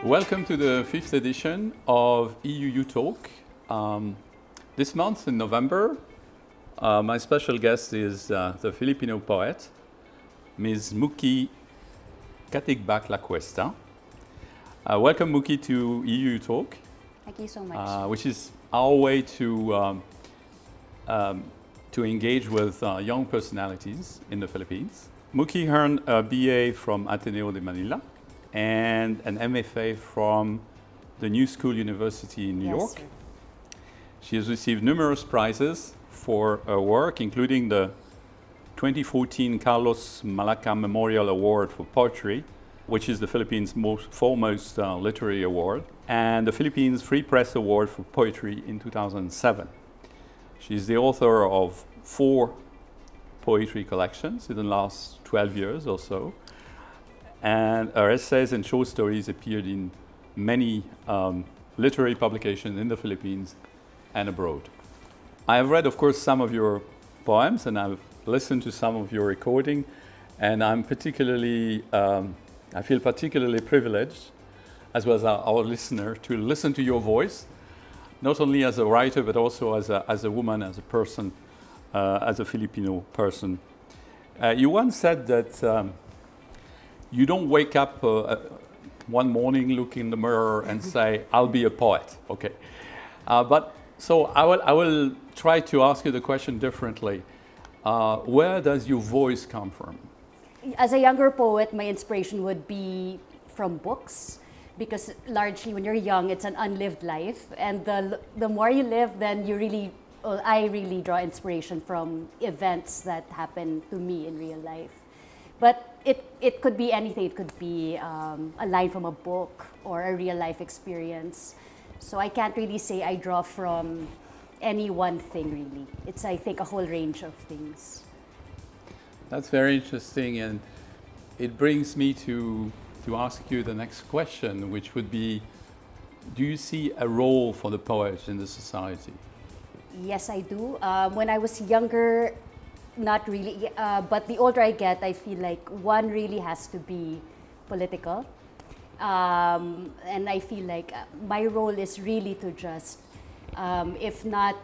Welcome to the 5th edition of EU Talk. This month in November, my special guest is the Filipino poet, Ms. Mookie Lacuesta. Welcome, Mookie, to EU Talk. Thank you so much. Which is our way to engage with young personalities in the Philippines. Mookie earned a BA from Ateneo de Manila and an MFA from the New School University in New York. Sir. She has received numerous prizes for her work, including the 2014 Carlos Malaca Memorial Award for Poetry, which is the Philippines' foremost literary award, and the Philippines Free Press Award for Poetry in 2007. She's the author of 4 poetry collections in the last 12 years or so, and her essays and short stories appeared in many literary publications in the Philippines and abroad. I have read, of course, some of your poems, and I've listened to some of your recording, and I feel particularly privileged, as well as our listener, to listen to your voice, not only as a writer, but also as a woman, as a person, as a Filipino person. You once said that you don't wake up one morning, look in the mirror and say, I'll be a poet. Okay. So I will try to ask you the question differently. Where does your voice come from? As a younger poet, my inspiration would be from books, because largely when you're young, it's an unlived life. And the more you live, then I really draw inspiration from events that happen to me in real life. But it could be anything. It could be a line from a book or a real life experience. So I can't really say I draw from any one thing, really. It's, I think, a whole range of things. That's very interesting, and it brings me to ask you the next question, which would be, do you see a role for the poet in the society? Yes, I do. When I was younger, not really, but the older I get, I feel like one really has to be political. And I feel like my role is really to just, if not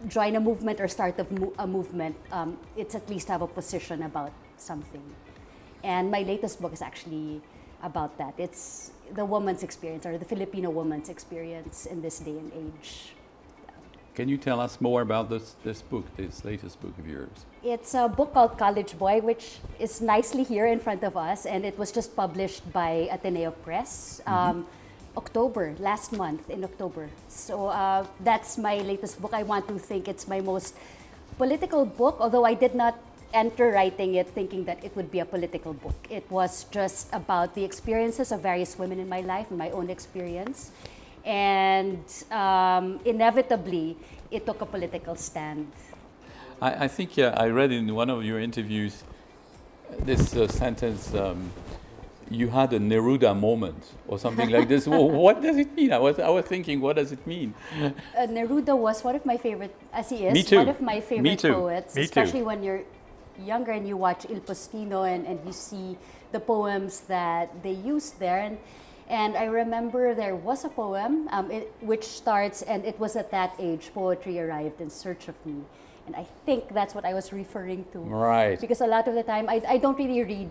join a movement or start a movement, it's at least have a position about something. And my latest book is actually about that. It's the woman's experience, or the Filipino woman's experience in this day and age. Can you tell us more about this book, this latest book of yours? It's a book called College Boy, which is nicely here in front of us, and it was just published by Ateneo Press, last month in October. So that's my latest book. I want to think it's my most political book, although I did not enter writing it thinking that it would be a political book. It was just about the experiences of various women in my life and my own experience. And inevitably, it took a political stand. I think I read in one of your interviews this sentence, you had a Neruda moment or something like this. Well, what does it mean? I was thinking, what does it mean? Neruda was one of my favorite, as he is, Me too. one of my favorite Me too. poets, Me especially too. when you're younger and you watch Il Postino and you see the poems that they used there. And I remember there was a poem which starts, and it was at that age, poetry arrived in search of me. And I think that's what I was referring to. Right. Because a lot of the time, I don't really read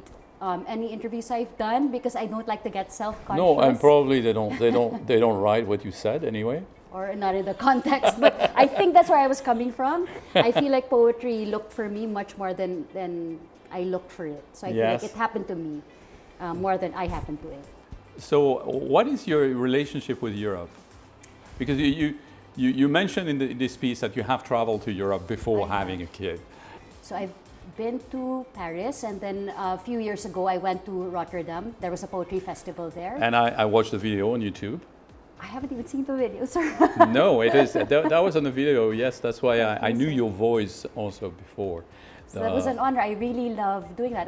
any interviews I've done because I don't like to get self-conscious. No, and probably they don't write what you said anyway. Or not in the context, but I think that's where I was coming from. I feel like poetry looked for me much more than I looked for it. So I feel like it happened to me more than I happened to it. So what is your relationship with Europe? Because you mentioned in this piece that you have traveled to Europe before having a kid. So I've been to Paris, and then a few years ago I went to Rotterdam. There was a poetry festival there. And I watched the video on YouTube. I haven't even seen the video, sir. No, it is. That was on the video, yes. That's why I knew your voice also before. So that was an honor. I really love doing that.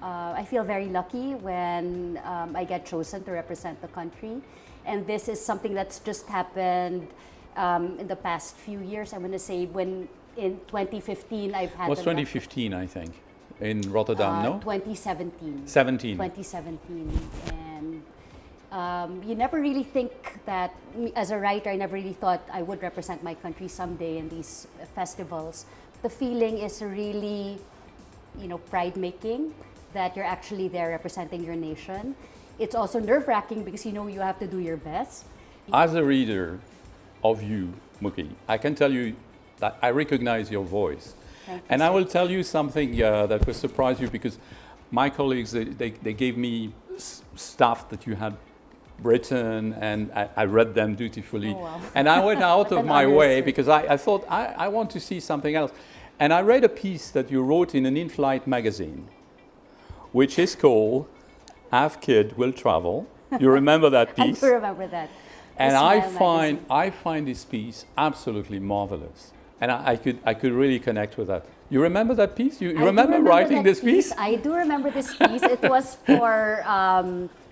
I feel very lucky when I get chosen to represent the country. And this is something that's just happened in the past few years. I'm going to say when in 2015 I've had... It was 2015, I think, in Rotterdam, no? 2017. 17. 2017. And You never really think that, as a writer, I never really thought I would represent my country someday in these festivals. The feeling is really, pride-making that you're actually there representing your nation. It's also nerve-wracking because you have to do your best. As a reader of you, Mookie, I can tell you that I recognize your voice. Thank you, And sir. I will tell you something that will surprise you, because my colleagues, they gave me stuff that you had written, and I read them dutifully. Oh, wow. And I went out of an my honor, way sir. because I thought I want to see something else. And I read a piece that you wrote in an in-flight magazine, which is called Have Kid Will Travel. You remember that I piece? do remember that. And The I Smile magazine. find this piece absolutely marvelous. And I could really connect with that. You remember that piece? You I do remember writing that this piece? I do remember this piece. It was for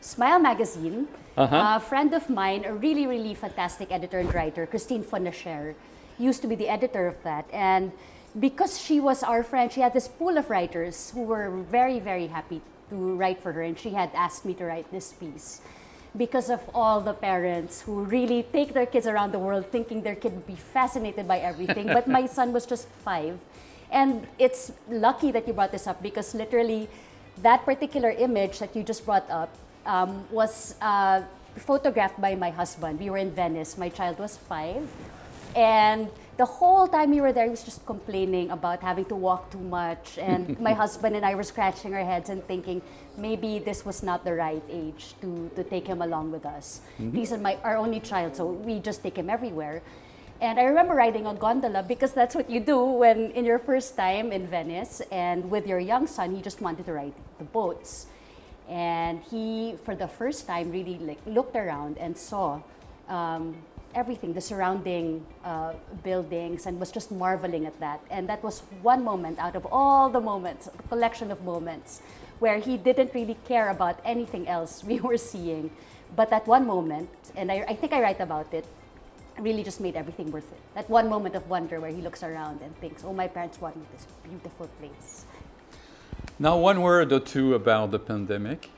Smile magazine. A friend of mine, a really, really fantastic editor and writer, Christine Fonacher, used to be the editor of that. And because she was our friend, she had this pool of writers who were very, very happy to write for her. And she had asked me to write this piece because of all the parents who really take their kids around the world thinking their kid would be fascinated by everything. But my son was just 5. And it's lucky that you brought this up, because literally that particular image that you just brought up was photographed by my husband. We were in Venice. My child was 5. And the whole time we were there, he was just complaining about having to walk too much. And my husband and I were scratching our heads and thinking, maybe this was not the right age to take him along with us. He's our only child, so we just take him everywhere. And I remember riding a gondola, because that's what you do when in your first time in Venice, and with your young son, he just wanted to ride the boats. And he, for the first time, really looked around and saw everything, the surrounding buildings, and was just marveling at that. And that was one moment out of all the moments, a collection of moments, where he didn't really care about anything else we were seeing. But that one moment, and I think I write about it, really just made everything worth it. That one moment of wonder where he looks around and thinks, oh, my parents brought me this beautiful place. Now, one word or two about the pandemic.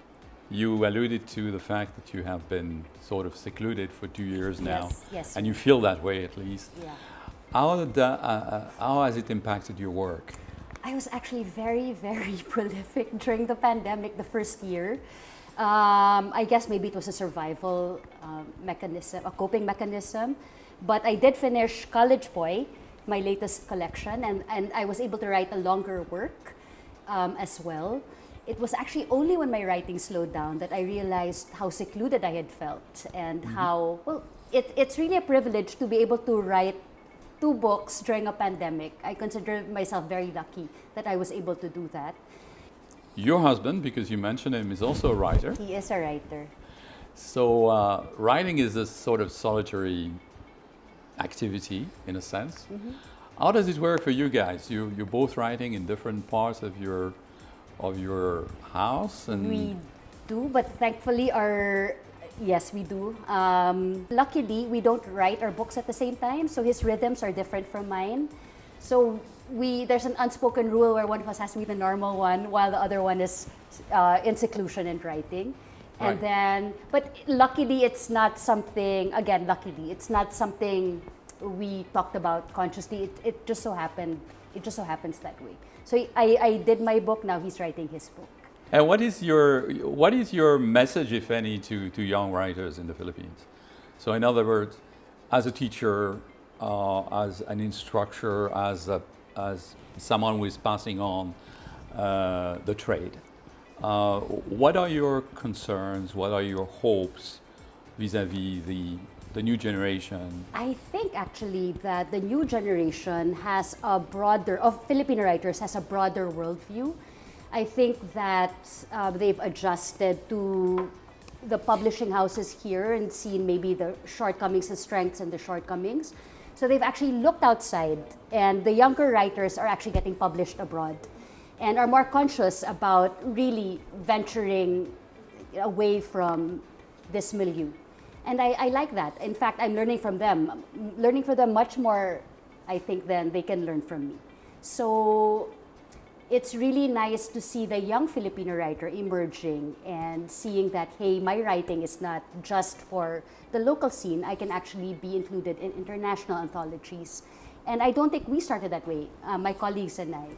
You alluded to the fact that you have been sort of secluded for 2 years now. Yes. And you feel that way, at least. Yeah. How has it impacted your work? I was actually very, very prolific during the pandemic, the first year. I guess maybe it was a survival mechanism, a coping mechanism. But I did finish College Boy, my latest collection, and I was able to write a longer work as well. It was actually only when my writing slowed down that I realized how secluded I had felt, and how, well, it's really a privilege to be able to write 2 books during a pandemic. I consider myself very lucky that I was able to do that. Your husband, because you mentioned him, is also a writer. He is a writer. So writing is a sort of solitary activity, in a sense. How does it work for you guys? You're both writing in different parts of your house, and We do, but thankfully yes, we do. Luckily, we don't write our books at the same time, so his rhythms are different from mine. So there's an unspoken rule where one of us has to be the normal one, while the other one is in seclusion and writing. And Right. then, but luckily, it's not something. Again, luckily, it's not something we talked about consciously. It just so happened. It just so happens that way. So I did my book. Now he's writing his book. And what is your message, if any, to young writers in the Philippines? So, in other words, as a teacher, as an instructor, as someone who is passing on the trade, what are your concerns? What are your hopes vis-a-vis the new generation? I think actually that the new generation of Filipino writers has a broader worldview. I think that they've adjusted to the publishing houses here and seen maybe the shortcomings, the strengths and the shortcomings. So they've actually looked outside, and the younger writers are actually getting published abroad and are more conscious about really venturing away from this milieu. And I like that. In fact, I'm learning from them. I'm learning from them much more, I think, than they can learn from me. So it's really nice to see the young Filipino writer emerging and seeing that, hey, my writing is not just for the local scene. I can actually be included in international anthologies. And I don't think we started that way, my colleagues and I,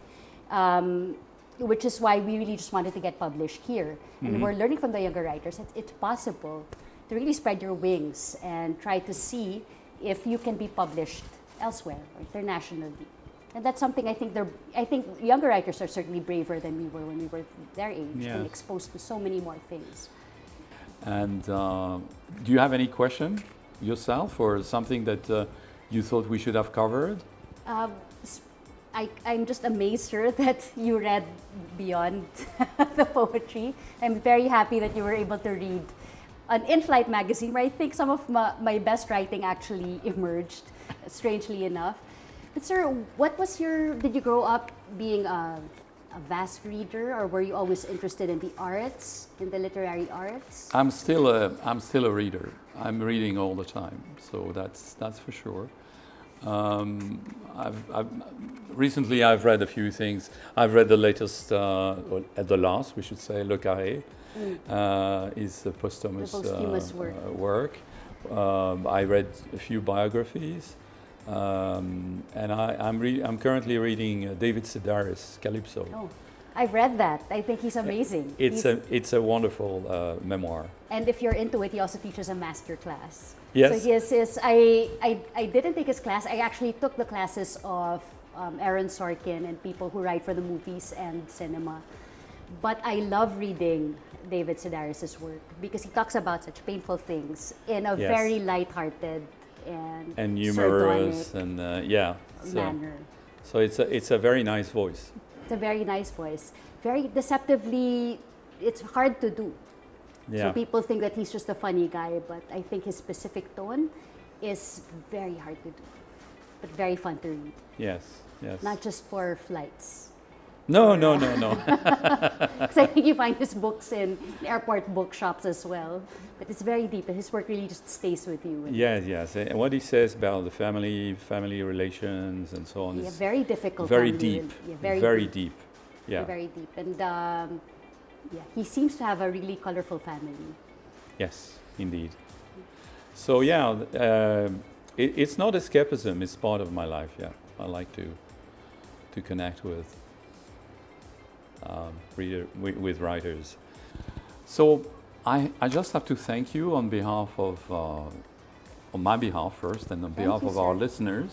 which is why we really just wanted to get published here. And we're learning from the younger writers. It's possible to really spread your wings and try to see if you can be published elsewhere or internationally. And that's something I think younger writers are certainly braver than we were when we were their age and exposed to so many more things. And do you have any question yourself, or something that you thought we should have covered? I'm just amazed, sir, that you read beyond the poetry. I'm very happy that you were able to read an in-flight magazine where I think some of my best writing actually emerged, strangely enough. But sir, did you grow up being a vast reader, or were you always interested in the arts, in the literary arts? I'm still a reader. I'm reading all the time, so that's for sure. Recently I've read a few things. I've read the latest, or at the last, we should say, Le Carré, is a posthumous work. I read a few biographies. And I'm currently reading David Sedaris' Calypso. Oh, I've read that. I think he's amazing. It's a wonderful memoir. And if you're into it, he also teaches a master class. Yes. So I didn't take his class. I actually took the classes of Aaron Sorkin and people who write for the movies and cinema. But I love reading David Sedaris' work because he talks about such painful things in a very lighthearted and humorous and manner. So it's a very nice voice. It's a very nice voice. Very deceptively, it's hard to do. Yeah. So people think that he's just a funny guy, but I think his specific tone is very hard to do, but very fun to read. Yes, yes. Not just for flights. No. Because I think you find his books in airport bookshops as well. But it's very deep, and his work really just stays with you. Yes. And what he says about the family relations and so on is is very difficult. Very deep. Very deep. Yeah. Very deep. And he seems to have a really colorful family. Yes, indeed. So it's not escapism. It's part of my life. Yeah, I like to connect with writers. So I just have to thank you on behalf of, on my behalf first, and on behalf of our listeners.